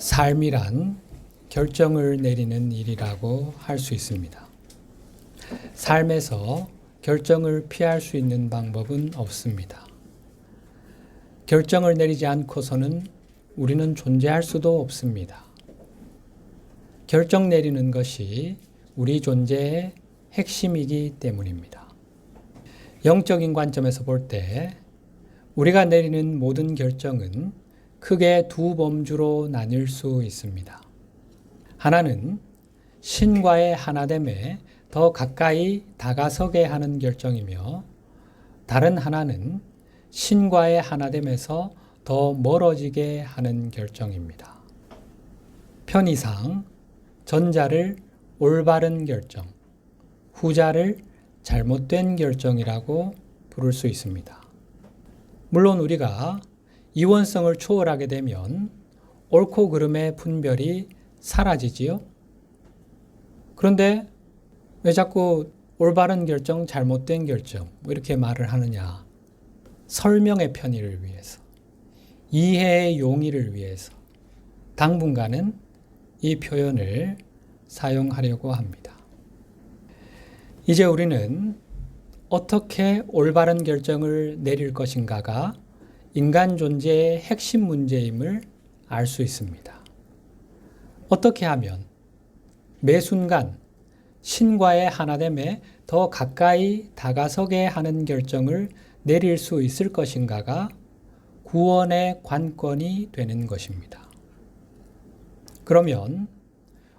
삶이란 결정을 내리는 일이라고 할 수 있습니다. 삶에서 결정을 피할 수 있는 방법은 없습니다. 결정을 내리지 않고서는 우리는 존재할 수도 없습니다. 결정 내리는 것이 우리 존재의 핵심이기 때문입니다. 영적인 관점에서 볼 때 우리가 내리는 모든 결정은 크게 두 범주로 나뉠 수 있습니다. 하나는 신과의 하나됨에 더 가까이 다가서게 하는 결정이며, 다른 하나는 신과의 하나됨에서 더 멀어지게 하는 결정입니다. 편의상 전자를 올바른 결정, 후자를 잘못된 결정이라고 부를 수 있습니다. 물론 우리가 이원성을 초월하게 되면 옳고 그름의 분별이 사라지지요. 그런데 왜 자꾸 올바른 결정, 잘못된 결정 이렇게 말을 하느냐? 설명의 편의를 위해서, 이해의 용의를 위해서 당분간은 이 표현을 사용하려고 합니다. 이제 우리는 어떻게 올바른 결정을 내릴 것인가가 인간 존재의 핵심 문제임을 알 수 있습니다. 어떻게 하면 매 순간 신과의 하나됨에 더 가까이 다가서게 하는 결정을 내릴 수 있을 것인가가 구원의 관건이 되는 것입니다. 그러면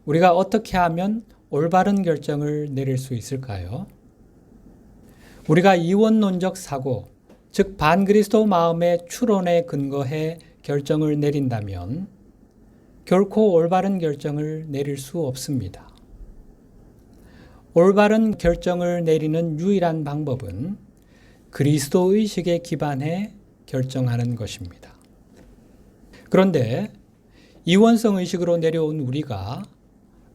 우리가 어떻게 하면 올바른 결정을 내릴 수 있을까요? 우리가 이원론적 사고, 즉 반그리스도 마음의 추론에 근거해 결정을 내린다면 결코 올바른 결정을 내릴 수 없습니다. 올바른 결정을 내리는 유일한 방법은 그리스도 의식에 기반해 결정하는 것입니다. 그런데 이원성 의식으로 내려온 우리가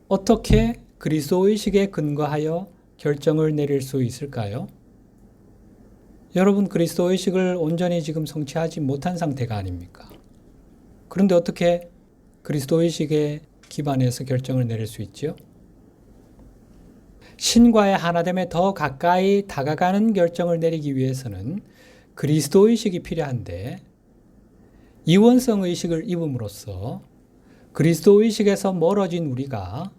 어떻게 그리스도 의식에 근거하여 결정을 내릴 수 있을까요? 여러분, 그리스도 의식을 온전히 지금 성취하지 못한 상태가 아닙니까? 그런데 어떻게 그리스도 의식에 기반해서 결정을 내릴 수 있죠? 신과의 하나됨에 더 가까이 다가가는 결정을 내리기 위해서는 그리스도 의식이 필요한데, 이원성 의식을 입음으로써 그리스도 의식에서 멀어진 우리가,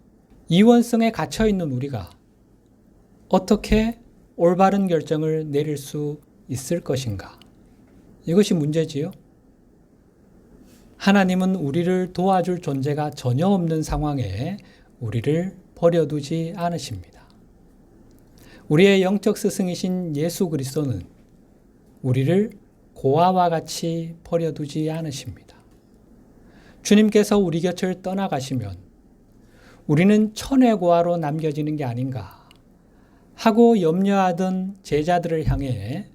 이원성에 갇혀있는 우리가 어떻게 올바른 결정을 내릴 수 있을 것인가? 이것이 문제지요. 하나님은 우리를 도와줄 존재가 전혀 없는 상황에 우리를 버려두지 않으십니다. 우리의 영적 스승이신 예수 그리스도는 우리를 고아와 같이 버려두지 않으십니다. 주님께서 우리 곁을 떠나가시면 우리는 천의 고아로 남겨지는 게 아닌가 하고 염려하던 제자들을 향해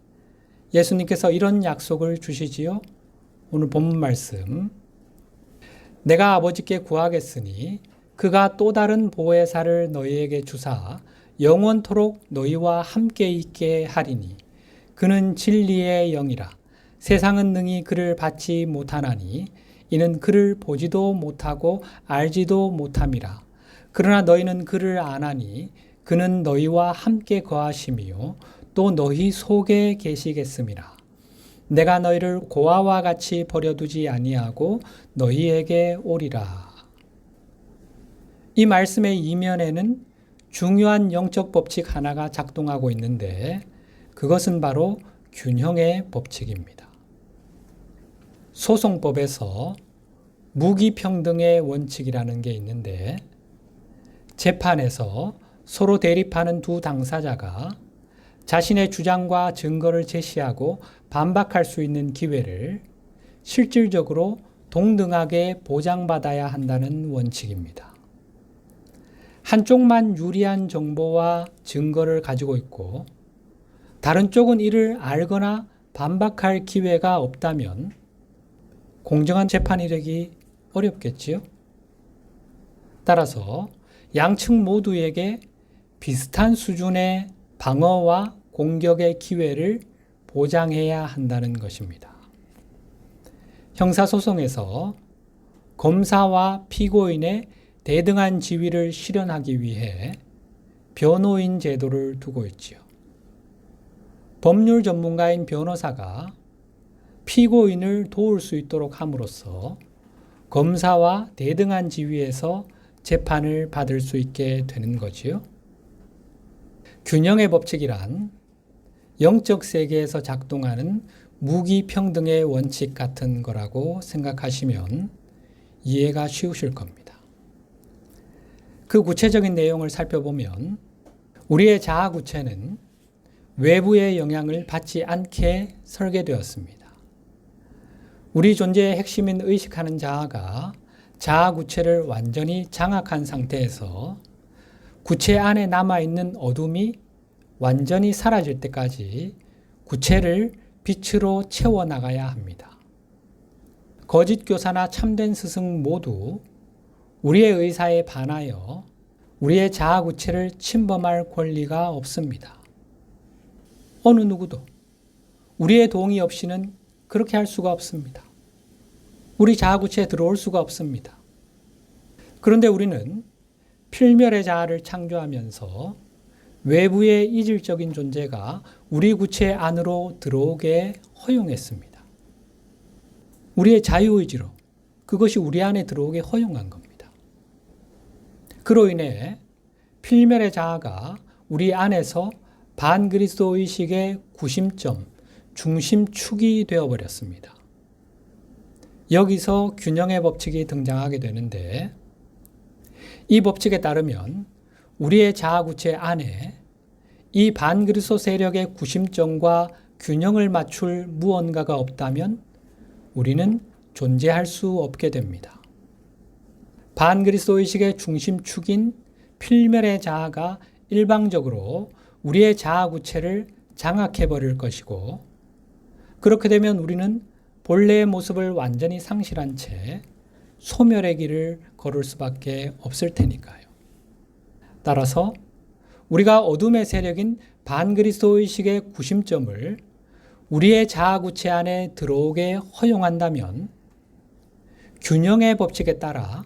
예수님께서 이런 약속을 주시지요. 오늘 본문 말씀, 내가 아버지께 구하겠으니 그가 또 다른 보혜사를 너희에게 주사 영원토록 너희와 함께 있게 하리니 그는 진리의 영이라. 세상은 능히 그를 받지 못하나니 이는 그를 보지도 못하고 알지도 못함이라. 그러나 너희는 그를 아나니 그는 너희와 함께 거하심이요 또 너희 속에 계시겠음이라. 내가 너희를 고아와 같이 버려두지 아니하고 너희에게 오리라. 이 말씀의 이면에는 중요한 영적 법칙 하나가 작동하고 있는데, 그것은 바로 균형의 법칙입니다. 소송법에서 무기평등의 원칙이라는 게 있는데, 재판에서 서로 대립하는 두 당사자가 자신의 주장과 증거를 제시하고 반박할 수 있는 기회를 실질적으로 동등하게 보장받아야 한다는 원칙입니다. 한쪽만 유리한 정보와 증거를 가지고 있고 다른 쪽은 이를 알거나 반박할 기회가 없다면 공정한 재판이 되기 어렵겠지요. 따라서 양측 모두에게 비슷한 수준의 방어와 공격의 기회를 보장해야 한다는 것입니다. 형사소송에서 검사와 피고인의 대등한 지위를 실현하기 위해 변호인 제도를 두고 있지요. 법률 전문가인 변호사가 피고인을 도울 수 있도록 함으로써 검사와 대등한 지위에서 재판을 받을 수 있게 되는 거지요. 균형의 법칙이란 영적 세계에서 작동하는 무기평등의 원칙 같은 거라고 생각하시면 이해가 쉬우실 겁니다. 그 구체적인 내용을 살펴보면 우리의 자아구체는 외부의 영향을 받지 않게 설계되었습니다. 우리 존재의 핵심인 의식하는 자아가 자아구체를 완전히 장악한 상태에서 구체 안에 남아있는 어둠이 완전히 사라질 때까지 구체를 빛으로 채워나가야 합니다. 거짓 교사나 참된 스승 모두 우리의 의사에 반하여 우리의 자아구체를 침범할 권리가 없습니다. 어느 누구도 우리의 동의 없이는 그렇게 할 수가 없습니다. 우리 자아구체에 들어올 수가 없습니다. 그런데 우리는 필멸의 자아를 창조하면서 외부의 이질적인 존재가 우리 구체 안으로 들어오게 허용했습니다. 우리의 자유의지로 그것이 우리 안에 들어오게 허용한 겁니다. 그로 인해 필멸의 자아가 우리 안에서 반그리스도 의식의 구심점, 중심축이 되어버렸습니다. 여기서 균형의 법칙이 등장하게 되는데 이 법칙에 따르면 우리의 자아구체 안에 이 반그리스도 세력의 구심점과 균형을 맞출 무언가가 없다면 우리는 존재할 수 없게 됩니다. 반그리스도 의식의 중심축인 필멸의 자아가 일방적으로 우리의 자아구체를 장악해버릴 것이고 그렇게 되면 우리는 본래의 모습을 완전히 상실한 채 소멸의 길을 걸을 수밖에 없을 테니까요. 따라서 우리가 어둠의 세력인 반그리스도 의식의 구심점을 우리의 자아구체 안에 들어오게 허용한다면 균형의 법칙에 따라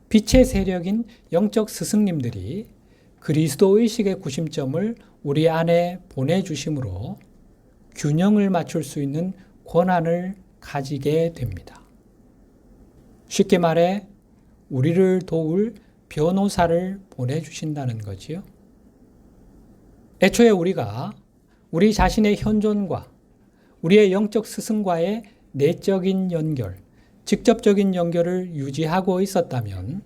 빛의 세력인 영적 스승님들이 그리스도 의식의 구심점을 우리 안에 보내주심으로 균형을 맞출 수 있는 권한을 가지게 됩니다. 쉽게 말해 우리를 도울 변호사를 보내주신다는 거지요. 애초에 우리가 우리 자신의 현존과 우리의 영적 스승과의 내적인 연결, 직접적인 연결을 유지하고 있었다면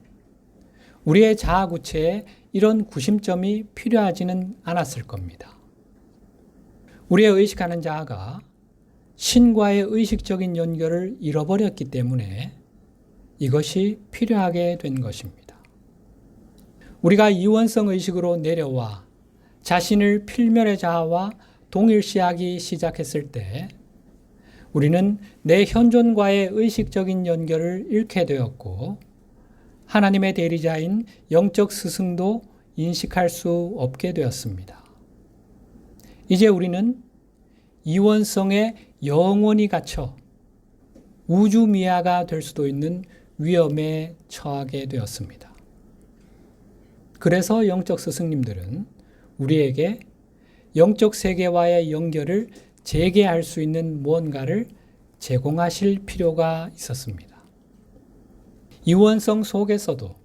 우리의 자아구체에 이런 구심점이 필요하지는 않았을 겁니다. 우리의 의식하는 자아가 신과의 의식적인 연결을 잃어버렸기 때문에 이것이 필요하게 된 것입니다. 우리가 이원성 의식으로 내려와 자신을 필멸의 자아와 동일시하기 시작했을 때 우리는 내 현존과의 의식적인 연결을 잃게 되었고 하나님의 대리자인 영적 스승도 인식할 수 없게 되었습니다. 이제 우리는 이원성에 영원히 갇혀 우주미아가 될 수도 있는 위험에 처하게 되었습니다. 그래서 영적 스승님들은 우리에게 영적 세계와의 연결을 재개할 수 있는 무언가를 제공하실 필요가 있었습니다. 이원성 속에서도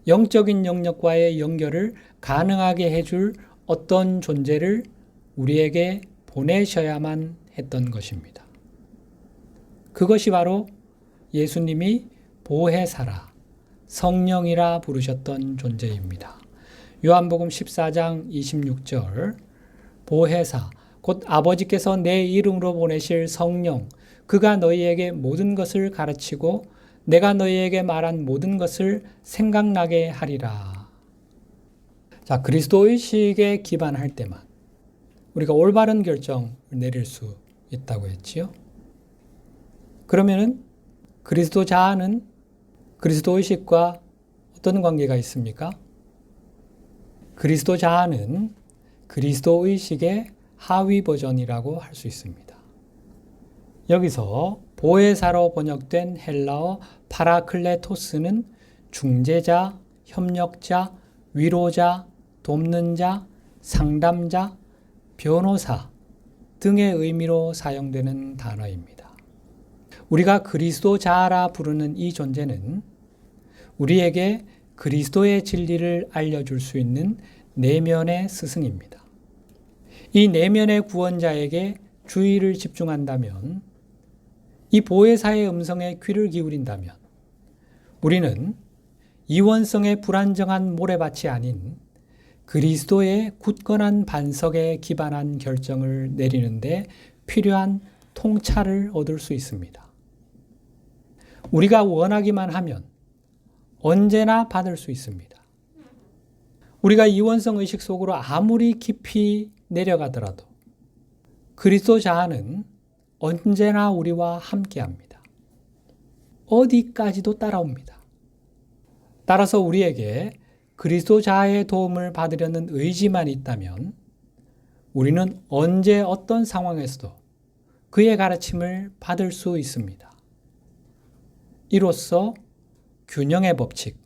영적인 영역과의 연결을 가능하게 해줄 어떤 존재를 우리에게 보내셔야만 했던 것입니다. 그것이 바로 예수님이 보혜사라, 성령이라 부르셨던 존재입니다. 요한복음 14장 26절 보혜사, 곧 아버지께서 내 이름으로 보내실 성령, 그가 너희에게 모든 것을 가르치고 내가 너희에게 말한 모든 것을 생각나게 하리라. 자, 그리스도 의식에 기반할 때만 우리가 올바른 결정을 내릴 수 있다고 했지요. 그러면은 그리스도 자아는 그리스도 의식과 어떤 관계가 있습니까? 그리스도 자아는 그리스도 의식의 하위 버전이라고 할 수 있습니다. 여기서 보혜사로 번역된 헬라어 파라클레토스는 중재자, 협력자, 위로자, 돕는 자, 상담자, 변호사 등의 의미로 사용되는 단어입니다. 우리가 그리스도 자아라 부르는 이 존재는 우리에게 그리스도의 진리를 알려줄 수 있는 내면의 스승입니다. 이 내면의 구원자에게 주의를 집중한다면, 이 보혜사의 음성에 귀를 기울인다면 우리는 이원성의 불안정한 모래밭이 아닌 그리스도의 굳건한 반석에 기반한 결정을 내리는데 필요한 통찰을 얻을 수 있습니다. 우리가 원하기만 하면 언제나 받을 수 있습니다. 우리가 이원성 의식 속으로 아무리 깊이 내려가더라도 그리스도 자아는 언제나 우리와 함께합니다. 어디까지도 따라옵니다. 따라서 우리에게 그리스도 자아의 도움을 받으려는 의지만 있다면 우리는 언제 어떤 상황에서도 그의 가르침을 받을 수 있습니다. 이로써 균형의 법칙,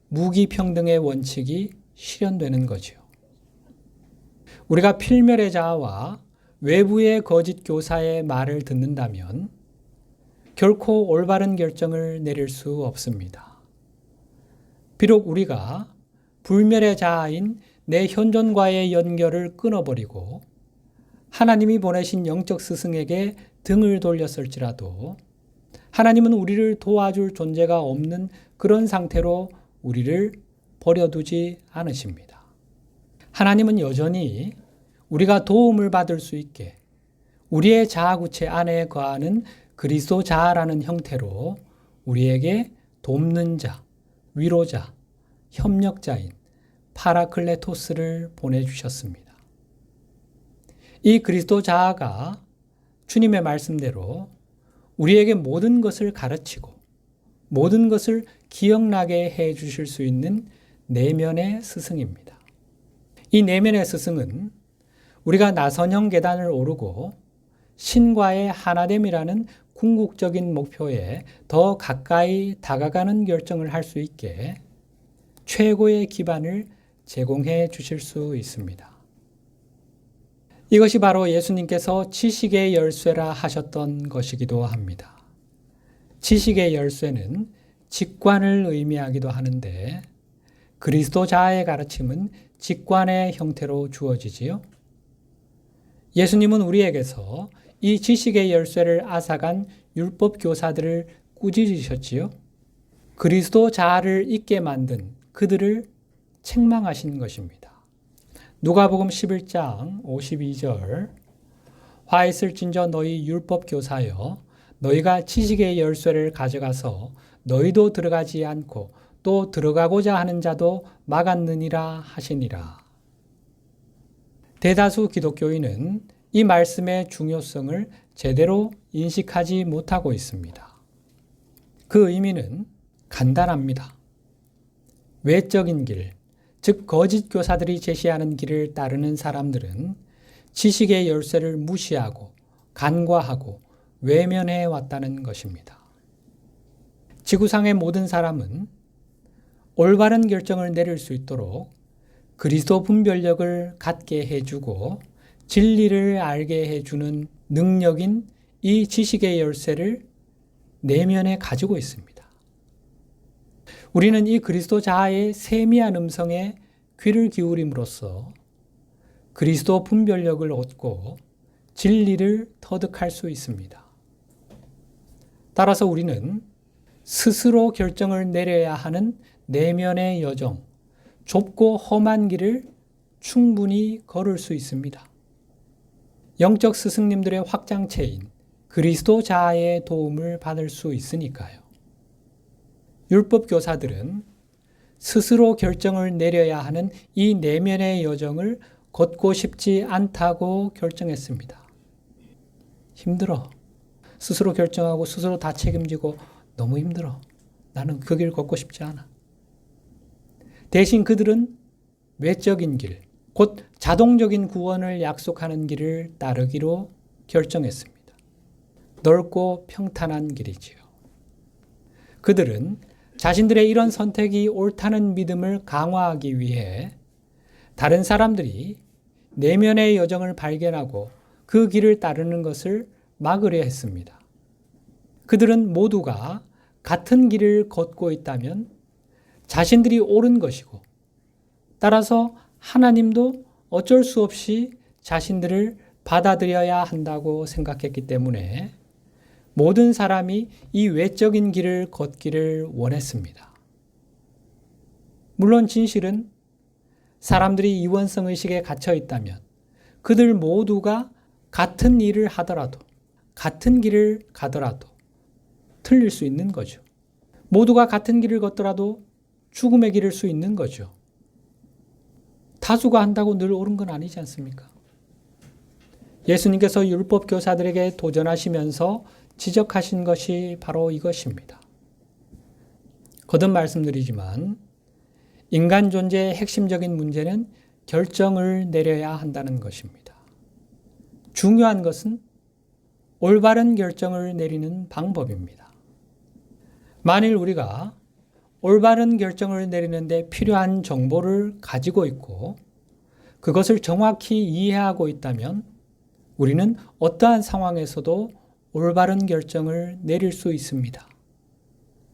무기평등의 원칙이 실현되는 거지요. 우리가 필멸의 자아와 외부의 거짓 교사의 말을 듣는다면 결코 올바른 결정을 내릴 수 없습니다. 비록 우리가 불멸의 자아인 내 현존과의 연결을 끊어버리고 하나님이 보내신 영적 스승에게 등을 돌렸을지라도 하나님은 우리를 도와줄 존재가 없는 그런 상태로 우리를 버려두지 않으십니다. 하나님은 여전히 우리가 도움을 받을 수 있게 우리의 자아구체 안에 거하는 그리스도 자아라는 형태로 우리에게 돕는 자, 위로자, 협력자인 파라클레토스를 보내주셨습니다. 이 그리스도 자아가 주님의 말씀대로 우리에게 모든 것을 가르치고 모든 것을 기억나게 해 주실 수 있는 내면의 스승입니다. 이 내면의 스승은 우리가 나선형 계단을 오르고 신과의 하나됨이라는 궁극적인 목표에 더 가까이 다가가는 결정을 할 수 있게 최고의 기반을 제공해 주실 수 있습니다. 이것이 바로 예수님께서 지식의 열쇠라 하셨던 것이기도 합니다. 지식의 열쇠는 직관을 의미하기도 하는데 그리스도 자아의 가르침은 직관의 형태로 주어지지요. 예수님은 우리에게서 이 지식의 열쇠를 앗아간 율법 교사들을 꾸짖으셨지요. 그리스도 자아를 잊게 만든 그들을 책망하신 것입니다. 누가복음 11장 52절 화 있을진저 너희 율법 교사여 너희가 지식의 열쇠를 가져가서 너희도 들어가지 않고 또 들어가고자 하는 자도 막았느니라 하시니라. 대다수 기독교인은 이 말씀의 중요성을 제대로 인식하지 못하고 있습니다. 그 의미는 간단합니다. 외적인 길, 즉 거짓 교사들이 제시하는 길을 따르는 사람들은 지식의 열쇠를 무시하고 간과하고 외면해 왔다는 것입니다. 지구상의 모든 사람은 올바른 결정을 내릴 수 있도록 그리스도 분별력을 갖게 해주고 진리를 알게 해주는 능력인 이 지식의 열쇠를 내면에 가지고 있습니다. 우리는 이 그리스도 자아의 세미한 음성에 귀를 기울임으로써 그리스도 분별력을 얻고 진리를 터득할 수 있습니다. 따라서 우리는 스스로 결정을 내려야 하는 내면의 여정, 좁고 험한 길을 충분히 걸을 수 있습니다. 영적 스승님들의 확장체인 그리스도 자아의 도움을 받을 수 있으니까요. 율법 교사들은 스스로 결정을 내려야 하는 이 내면의 여정을 걷고 싶지 않다고 결정했습니다. 힘들어. 스스로 결정하고 스스로 다 책임지고 너무 힘들어. 나는 그 길 걷고 싶지 않아. 대신 그들은 외적인 길, 곧 자동적인 구원을 약속하는 길을 따르기로 결정했습니다. 넓고 평탄한 길이지요. 그들은 자신들의 이런 선택이 옳다는 믿음을 강화하기 위해 다른 사람들이 내면의 여정을 발견하고 그 길을 따르는 것을 막으려 했습니다. 그들은 모두가 같은 길을 걷고 있다면 자신들이 옳은 것이고, 따라서 하나님도 어쩔 수 없이 자신들을 받아들여야 한다고 생각했기 때문에 모든 사람이 이 외적인 길을 걷기를 원했습니다. 물론 진실은 사람들이 이원성 의식에 갇혀 있다면 그들 모두가 같은 일을 하더라도, 같은 길을 가더라도 틀릴 수 있는 거죠. 모두가 같은 길을 걷더라도 죽음의 길일 수 있는 거죠. 다수가 한다고 늘 옳은 건 아니지 않습니까? 예수님께서 율법 교사들에게 도전하시면서 지적하신 것이 바로 이것입니다. 거듭 말씀드리지만 인간 존재의 핵심적인 문제는 결정을 내려야 한다는 것입니다. 중요한 것은 올바른 결정을 내리는 방법입니다. 만일 우리가 올바른 결정을 내리는데 필요한 정보를 가지고 있고 그것을 정확히 이해하고 있다면 우리는 어떠한 상황에서도 올바른 결정을 내릴 수 있습니다.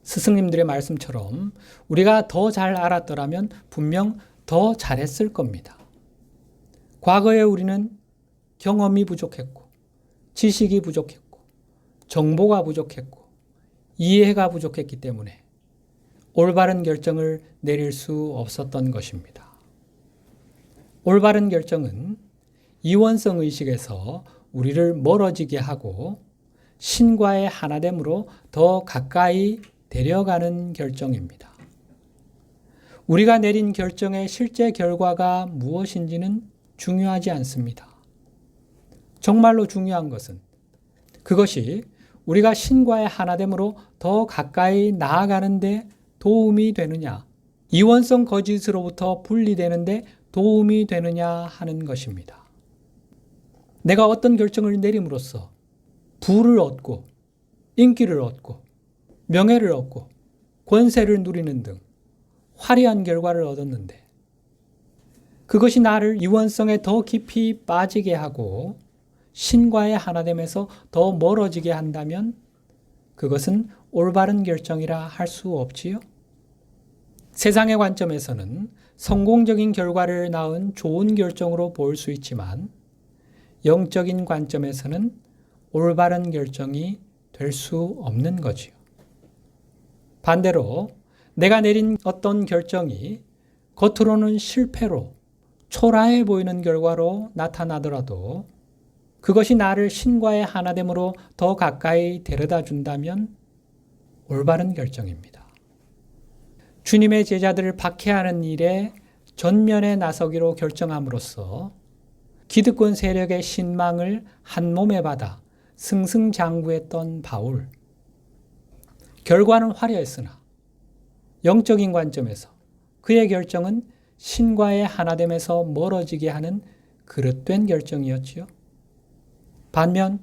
스승님들의 말씀처럼 우리가 더 잘 알았더라면 분명 더 잘했을 겁니다. 과거에 우리는 경험이 부족했고, 지식이 부족했고, 정보가 부족했고, 이해가 부족했기 때문에 올바른 결정을 내릴 수 없었던 것입니다. 올바른 결정은 이원성 의식에서 우리를 멀어지게 하고 신과의 하나됨으로 더 가까이 데려가는 결정입니다. 우리가 내린 결정의 실제 결과가 무엇인지는 중요하지 않습니다. 정말로 중요한 것은 그것이 우리가 신과의 하나됨으로 더 가까이 나아가는데 도움이 되느냐, 이원성 거짓으로부터 분리되는데 도움이 되느냐 하는 것입니다. 내가 어떤 결정을 내림으로써 부를 얻고 인기를 얻고 명예를 얻고 권세를 누리는 등 화려한 결과를 얻었는데 그것이 나를 이원성에 더 깊이 빠지게 하고 신과의 하나됨에서 더 멀어지게 한다면 그것은 올바른 결정이라 할 수 없지요. 세상의 관점에서는 성공적인 결과를 낳은 좋은 결정으로 볼 수 있지만 영적인 관점에서는 올바른 결정이 될 수 없는 거지요. 반대로 내가 내린 어떤 결정이 겉으로는 실패로 초라해 보이는 결과로 나타나더라도 그것이 나를 신과의 하나됨으로 더 가까이 데려다 준다면 올바른 결정입니다. 주님의 제자들을 박해하는 일에 전면에 나서기로 결정함으로써 기득권 세력의 신망을 한 몸에 받아 승승장구했던 바울. 결과는 화려했으나 영적인 관점에서 그의 결정은 신과의 하나됨에서 멀어지게 하는 그릇된 결정이었지요. 반면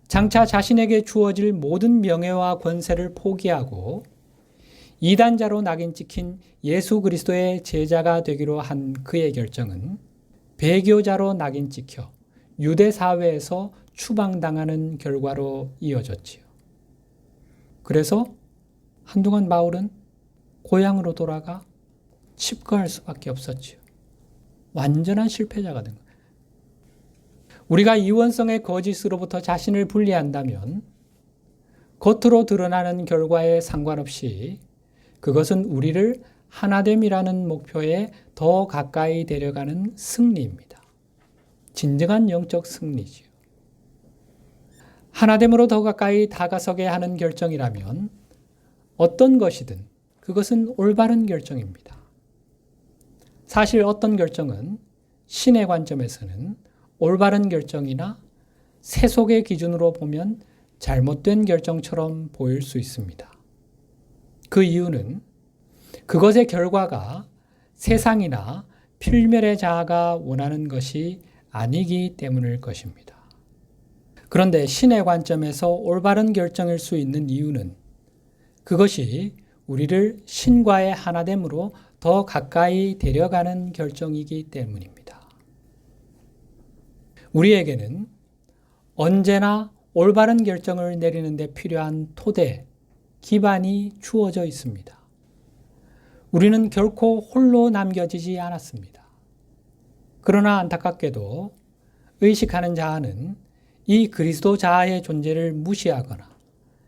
장차 자신에게 주어질 모든 명예와 권세를 포기하고 이단자로 낙인 찍힌 예수 그리스도의 제자가 되기로 한 그의 결정은 배교자로 낙인 찍혀 유대 사회에서 추방당하는 결과로 이어졌지요. 그래서 한동안 바울은 고향으로 돌아가 칩거할 수밖에 없었지요. 완전한 실패자가 된 거예요. 우리가 이원성의 거짓으로부터 자신을 분리한다면 겉으로 드러나는 결과에 상관없이 그것은 우리를 하나됨이라는 목표에 더 가까이 데려가는 승리입니다. 진정한 영적 승리지요. 하나됨으로 더 가까이 다가서게 하는 결정이라면 어떤 것이든 그것은 올바른 결정입니다. 사실 어떤 결정은 신의 관점에서는 올바른 결정이나 세속의 기준으로 보면 잘못된 결정처럼 보일 수 있습니다. 그 이유는 그것의 결과가 세상이나 필멸의 자아가 원하는 것이 아니기 때문일 것입니다. 그런데 신의 관점에서 올바른 결정일 수 있는 이유는 그것이 우리를 신과의 하나됨으로 더 가까이 데려가는 결정이기 때문입니다. 우리에게는 언제나 올바른 결정을 내리는 데 필요한 토대, 기반이 주어져 있습니다. 우리는 결코 홀로 남겨지지 않았습니다. 그러나 안타깝게도 의식하는 자아는 이 그리스도 자아의 존재를 무시하거나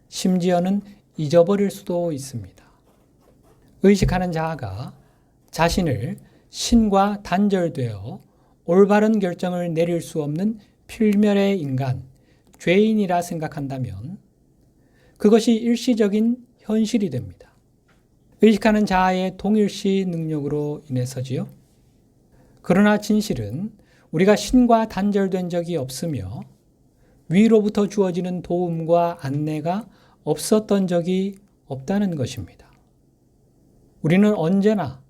심지어는 잊어버릴 수도 있습니다. 의식하는 자아가 자신을 신과 단절되어 올바른 결정을 내릴 수 없는 필멸의 인간, 죄인이라 생각한다면 그것이 일시적인 현실이 됩니다. 의식하는 자아의 동일시 능력으로 인해서지요. 그러나 진실은 우리가 신과 단절된 적이 없으며 위로부터 주어지는 도움과 안내가 없었던 적이 없다는 것입니다. 우리는 언제나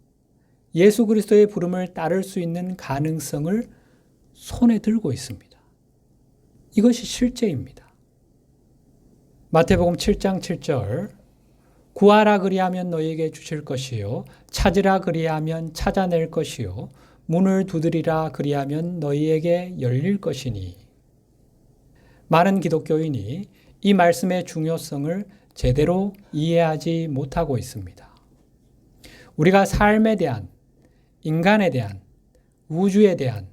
예수 그리스도의 부름을 따를 수 있는 가능성을 손에 들고 있습니다. 이것이 실제입니다. 마태복음 7장 7절 구하라 그리하면 너희에게 주실 것이요 찾으라 그리하면 찾아낼 것이요 문을 두드리라 그리하면 너희에게 열릴 것이니. 많은 기독교인이 이 말씀의 중요성을 제대로 이해하지 못하고 있습니다. 우리가 삶에 대한, 인간에 대한, 우주에 대한,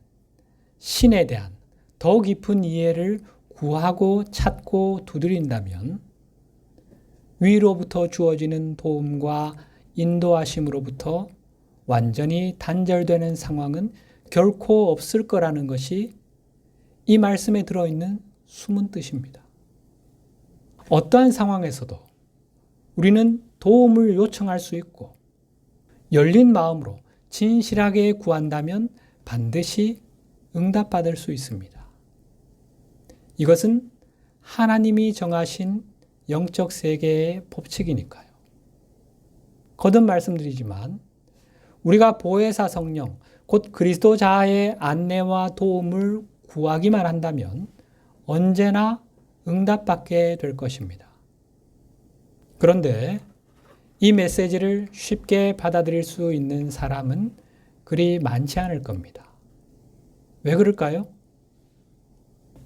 신에 대한 더 깊은 이해를 구하고 찾고 두드린다면 위로부터 주어지는 도움과 인도하심으로부터 완전히 단절되는 상황은 결코 없을 거라는 것이 이 말씀에 들어있는 숨은 뜻입니다. 어떠한 상황에서도 우리는 도움을 요청할 수 있고 열린 마음으로 진실하게 구한다면 반드시 응답받을 수 있습니다. 이것은 하나님이 정하신 영적 세계의 법칙이니까요. 거듭 말씀드리지만 우리가 보혜사 성령, 곧 그리스도 자아의 안내와 도움을 구하기만 한다면 언제나 응답받게 될 것입니다. 그런데 이 메시지를 쉽게 받아들일 수 있는 사람은 그리 많지 않을 겁니다. 왜 그럴까요?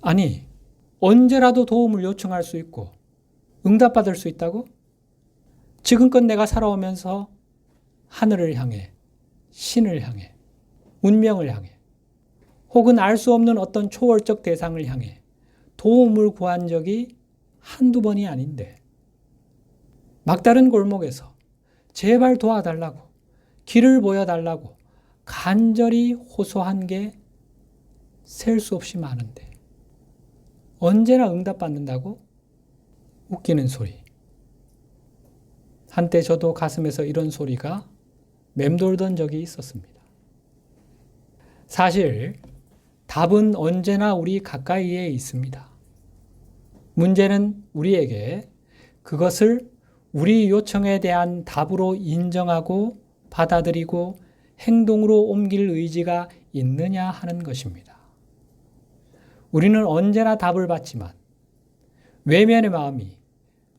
아니, 언제라도 도움을 요청할 수 있고 응답받을 수 있다고? 지금껏 내가 살아오면서 하늘을 향해, 신을 향해, 운명을 향해, 혹은 알 수 없는 어떤 초월적 대상을 향해 도움을 구한 적이 한두 번이 아닌데 막다른 골목에서 제발 도와달라고, 길을 보여달라고 간절히 호소한 게 셀 수 없이 많은데 언제나 응답받는다고? 웃기는 소리. 한때 저도 가슴에서 이런 소리가 맴돌던 적이 있었습니다. 사실 답은 언제나 우리 가까이에 있습니다. 문제는 우리에게 그것을 우리 요청에 대한 답으로 인정하고 받아들이고 행동으로 옮길 의지가 있느냐 하는 것입니다. 우리는 언제나 답을 받지만 외면의 마음이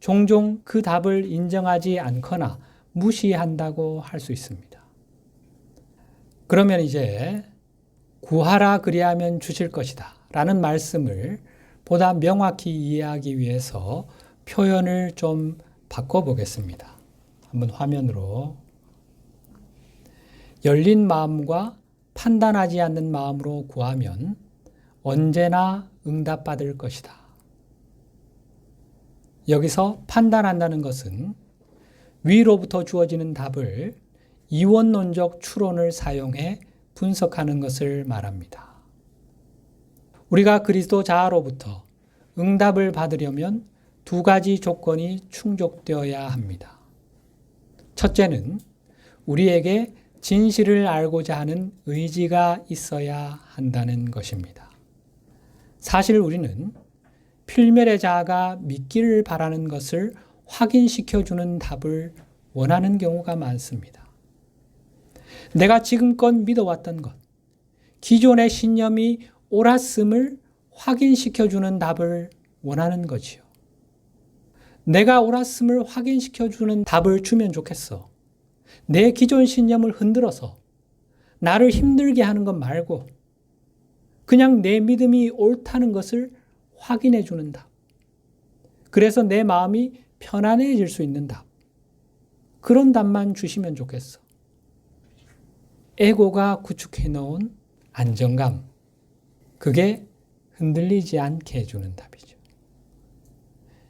종종 그 답을 인정하지 않거나 무시한다고 할 수 있습니다. 그러면 이제 구하라 그리하면 주실 것이다 라는 말씀을 보다 명확히 이해하기 위해서 표현을 좀 바꿔보겠습니다. 한번 화면으로. 열린 마음과 판단하지 않는 마음으로 구하면 언제나 응답받을 것이다. 여기서 판단한다는 것은 위로부터 주어지는 답을 이원론적 추론을 사용해 분석하는 것을 말합니다. 우리가 그리스도 자아로부터 응답을 받으려면 두 가지 조건이 충족되어야 합니다. 첫째는 우리에게 진실을 알고자 하는 의지가 있어야 한다는 것입니다. 사실 우리는 필멸의 자아가 믿기를 바라는 것을 확인시켜주는 답을 원하는 경우가 많습니다. 내가 지금껏 믿어왔던 것, 기존의 신념이 옳았음을 확인시켜주는 답을 원하는 거지요. 내가 옳았음을 확인시켜주는 답을 주면 좋겠어. 내 기존 신념을 흔들어서 나를 힘들게 하는 것 말고 그냥 내 믿음이 옳다는 것을 확인해 주는 답. 그래서 내 마음이 편안해질 수 있는 답. 그런 답만 주시면 좋겠어. 에고가 구축해 놓은 안정감. 그게 흔들리지 않게 해주는 답이죠.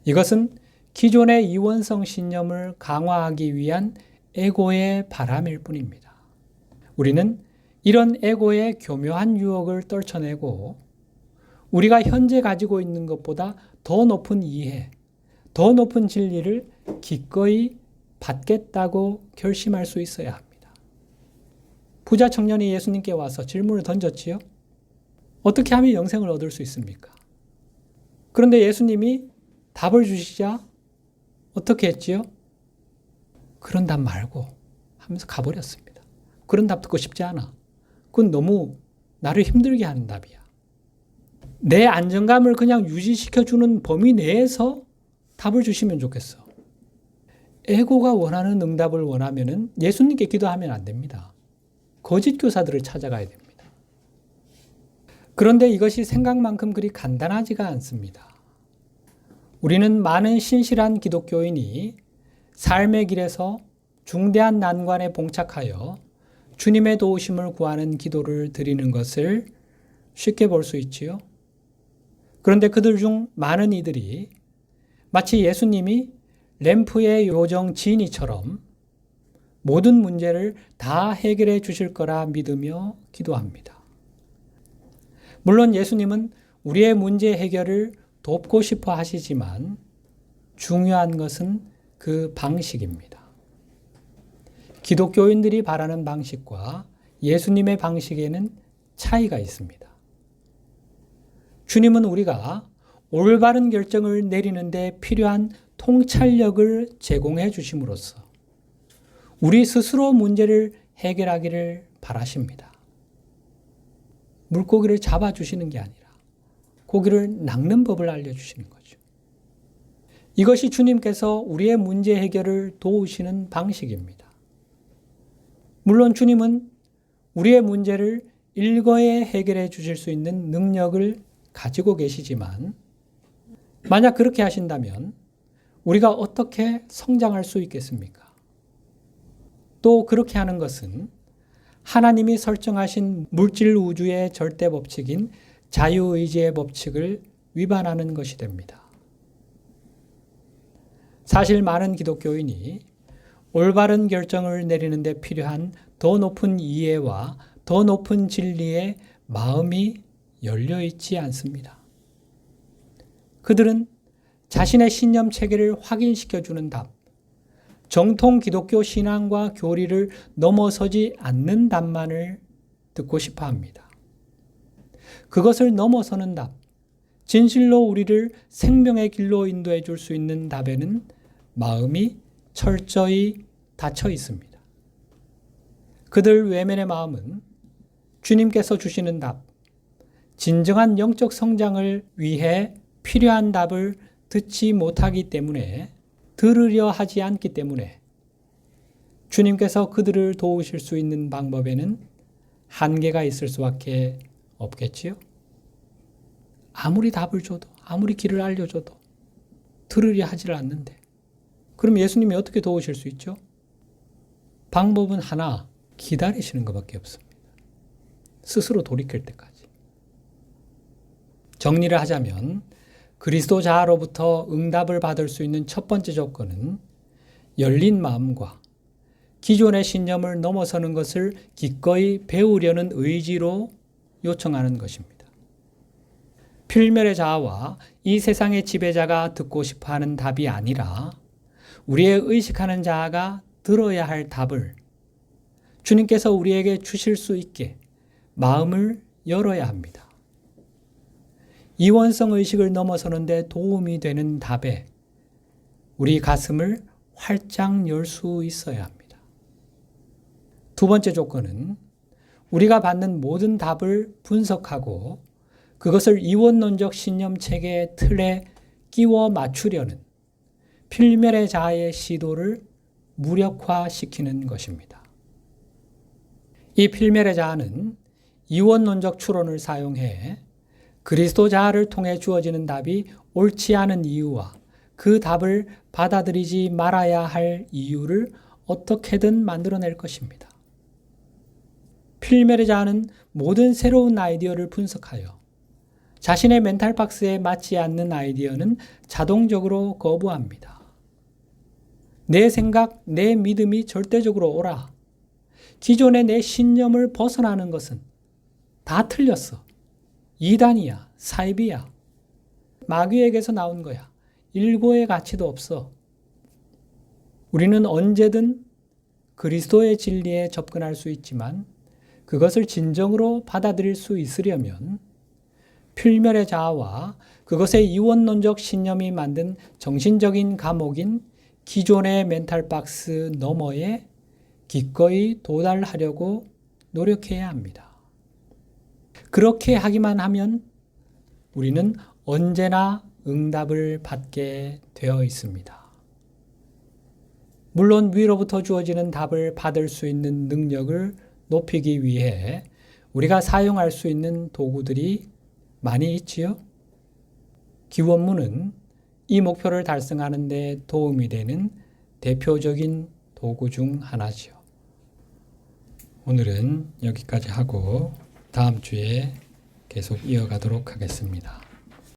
이것은 기존의 이원성 신념을 강화하기 위한 에고의 바람일 뿐입니다. 우리는 이런 에고의 교묘한 유혹을 떨쳐내고 우리가 현재 가지고 있는 것보다 더 높은 이해, 더 높은 진리를 기꺼이 받겠다고 결심할 수 있어야 합니다. 부자 청년이 예수님께 와서 질문을 던졌지요. 어떻게 하면 영생을 얻을 수 있습니까? 그런데 예수님이 답을 주시자 어떻게 했지요? 그런 답 말고 하면서 가버렸습니다. 그런 답 듣고 싶지 않아. 그건 너무 나를 힘들게 하는 답이야. 내 안정감을 그냥 유지시켜주는 범위 내에서 답을 주시면 좋겠어. 에고가 원하는 응답을 원하면은 예수님께 기도하면 안 됩니다. 거짓 교사들을 찾아가야 됩니다. 그런데 이것이 생각만큼 그리 간단하지가 않습니다. 우리는 많은 신실한 기독교인이 삶의 길에서 중대한 난관에 봉착하여 주님의 도우심을 구하는 기도를 드리는 것을 쉽게 볼 수 있지요. 그런데 그들 중 많은 이들이 마치 예수님이 램프의 요정 지니처럼 모든 문제를 다 해결해 주실 거라 믿으며 기도합니다. 물론 예수님은 우리의 문제 해결을 돕고 싶어 하시지만 중요한 것은 그 방식입니다. 기독교인들이 바라는 방식과 예수님의 방식에는 차이가 있습니다. 주님은 우리가 올바른 결정을 내리는 데 필요한 통찰력을 제공해 주심으로써 우리 스스로 문제를 해결하기를 바라십니다. 물고기를 잡아주시는 게 아니라 고기를 낚는 법을 알려주시는 거죠. 이것이 주님께서 우리의 문제 해결을 도우시는 방식입니다. 물론 주님은 우리의 문제를 일거에 해결해 주실 수 있는 능력을 가지고 계시지만 만약 그렇게 하신다면 우리가 어떻게 성장할 수 있겠습니까? 또 그렇게 하는 것은 하나님이 설정하신 물질 우주의 절대 법칙인 자유의지의 법칙을 위반하는 것이 됩니다. 사실 많은 기독교인이 올바른 결정을 내리는 데 필요한 더 높은 이해와 더 높은 진리에 마음이 열려 있지 않습니다. 그들은 자신의 신념 체계를 확인시켜주는 답, 정통 기독교 신앙과 교리를 넘어서지 않는 답만을 듣고 싶어 합니다. 그것을 넘어서는 답, 진실로 우리를 생명의 길로 인도해 줄 수 있는 답에는 마음이 철저히 닫혀 있습니다. 그들 외면의 마음은 주님께서 주시는 답, 진정한 영적 성장을 위해 필요한 답을 듣지 못하기 때문에 들으려 하지 않기 때문에 주님께서 그들을 도우실 수 있는 방법에는 한계가 있을 수밖에 없겠지요. 아무리 답을 줘도 아무리 길을 알려줘도 들으려 하지를 않는데 그럼 예수님이 어떻게 도우실 수 있죠? 방법은 하나, 기다리시는 것밖에 없습니다. 스스로 돌이킬 때까지. 정리를 하자면 그리스도 자아로부터 응답을 받을 수 있는 첫 번째 조건은 열린 마음과 기존의 신념을 넘어서는 것을 기꺼이 배우려는 의지로 요청하는 것입니다. 필멸의 자아와 이 세상의 지배자가 듣고 싶어하는 답이 아니라 우리의 의식하는 자아가 들어야 할 답을 주님께서 우리에게 주실 수 있게 마음을 열어야 합니다. 이원성 의식을 넘어서는 데 도움이 되는 답에 우리 가슴을 활짝 열 수 있어야 합니다. 두 번째 조건은 우리가 받는 모든 답을 분석하고 그것을 이원론적 신념 체계의 틀에 끼워 맞추려는 필멸의 자아의 시도를 무력화시키는 것입니다. 이 필멸의 자아는 이원론적 추론을 사용해 그리스도 자아를 통해 주어지는 답이 옳지 않은 이유와 그 답을 받아들이지 말아야 할 이유를 어떻게든 만들어낼 것입니다. 필멸의 자아는 모든 새로운 아이디어를 분석하여 자신의 멘탈 박스에 맞지 않는 아이디어는 자동적으로 거부합니다. 내 생각, 내 믿음이 절대적으로 옳아. 기존의 내 신념을 벗어나는 것은 다 틀렸어. 이단이야, 사이비야. 마귀에게서 나온 거야. 일고의 가치도 없어. 우리는 언제든 그리스도의 진리에 접근할 수 있지만 그것을 진정으로 받아들일 수 있으려면 필멸의 자아와 그것의 이원론적 신념이 만든 정신적인 감옥인 기존의 멘탈 박스 너머에 기꺼이 도달하려고 노력해야 합니다. 그렇게 하기만 하면 우리는 언제나 응답을 받게 되어 있습니다. 물론 위로부터 주어지는 답을 받을 수 있는 능력을 높이기 위해 우리가 사용할 수 있는 도구들이 많이 있지요. 기원문은 이 목표를 달성하는 데 도움이 되는 대표적인 도구 중 하나지요. 오늘은 여기까지 하고 다음 주에 계속 이어가도록 하겠습니다.